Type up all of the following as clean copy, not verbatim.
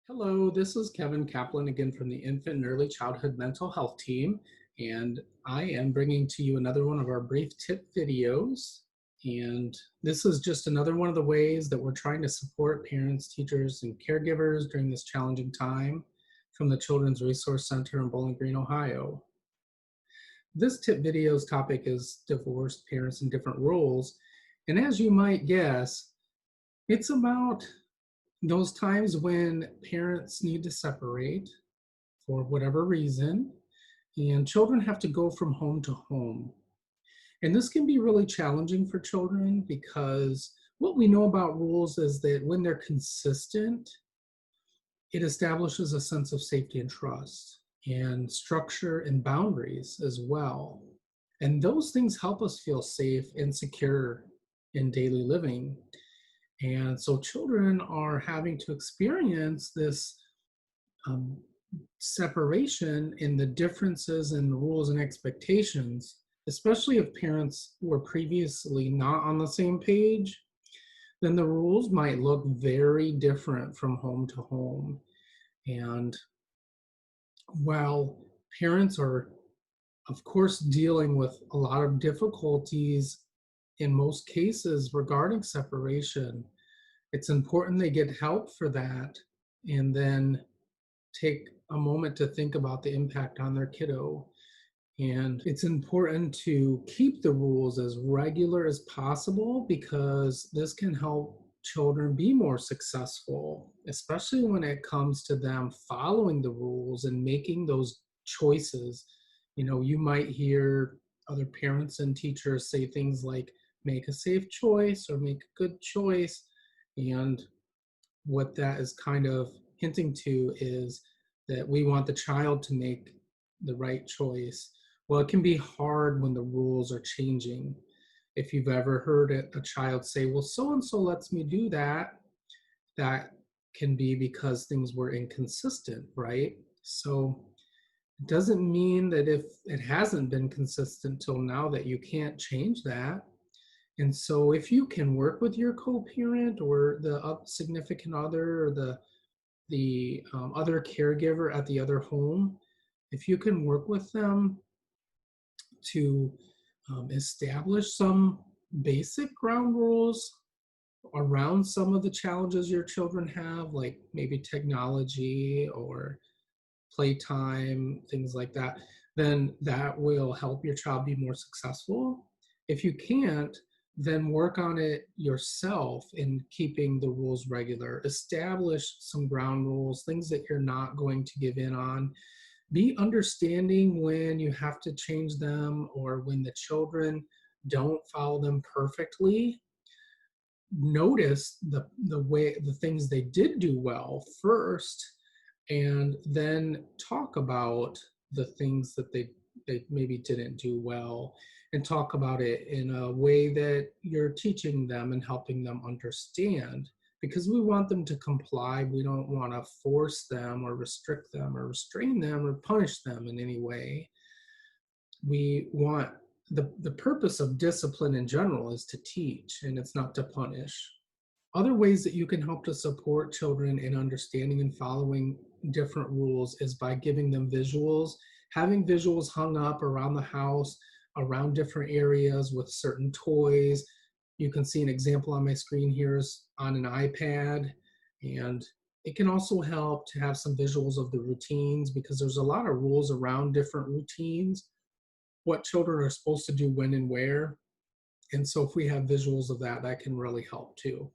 Hello, this is Kevin Kaplan again from the Infant and Early Childhood Mental Health Team, and I am bringing to you another one of our brief tip videos. And this is just another one of the ways that we're trying to support parents, teachers, and caregivers during this challenging time from the Children's Resource Center in Bowling Green, Ohio. This tip video's topic is divorced parents and different roles. And as you might guess, it's about those times when parents need to separate for whatever reason, and children have to go from home to home. And this can be really challenging for children because what we know about rules is that when they're consistent, it establishes a sense of safety and trust, and structure and boundaries as well. And those things help us feel safe and secure in daily living. And so children are having to experience this um, separation in the differences in rules and expectations, especially if parents were previously not on the same page. Then the rules might look very different from home to home. And while parents are, of course, dealing with a lot of difficulties in most cases regarding separation, it's important they get help for that and then take a moment to think about the impact on their kiddo. And it's important to keep the rules as regular as possible because this can help children be more successful, especially when it comes to them following the rules and making those choices. You know, you might hear other parents and teachers say things like, make a safe choice or make a good choice. And what that is kind of hinting to is that we want the child to make the right choice. Well, it can be hard when the rules are changing. If you've ever heard a child say, well, so and so lets me do that, that can be because things were inconsistent, right? So it doesn't mean that if it hasn't been consistent till now that you can't change that. And so if you can work with your co-parent or the significant other or the other caregiver at the other home, if you can work with them to establish some basic ground rules around some of the challenges your children have, like maybe technology or playtime, things like that, then that will help your child be more successful. If you can't, then work on it yourself in keeping the rules regular. Establish some ground rules, things that you're not going to give in on. Be understanding when you have to change them or when the children don't follow them perfectly. Notice the things they did do well first, and then talk about the things that they maybe didn't do well, and talk about it in a way that you're teaching them and helping them understand, because we want them to comply. We don't want to force them or restrict them or restrain them or punish them in any way. We want the purpose of discipline in general is to teach, and it's not to punish. Other ways that you can help to support children in understanding and following different rules is by giving them visuals, having visuals hung up around the house, around different areas with certain toys. You can see an example on my screen here is on an iPad, and it can also help to have some visuals of the routines because there's a lot of rules around different routines, what children are supposed to do when and where. And so if we have visuals of that, that can really help too.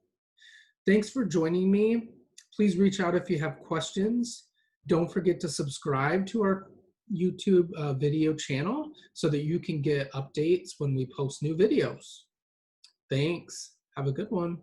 Thanks for joining me. Please reach out if you have questions. Don't forget to subscribe to our YouTube video channel so that you can get updates when we post new videos. Thanks. Have a good one.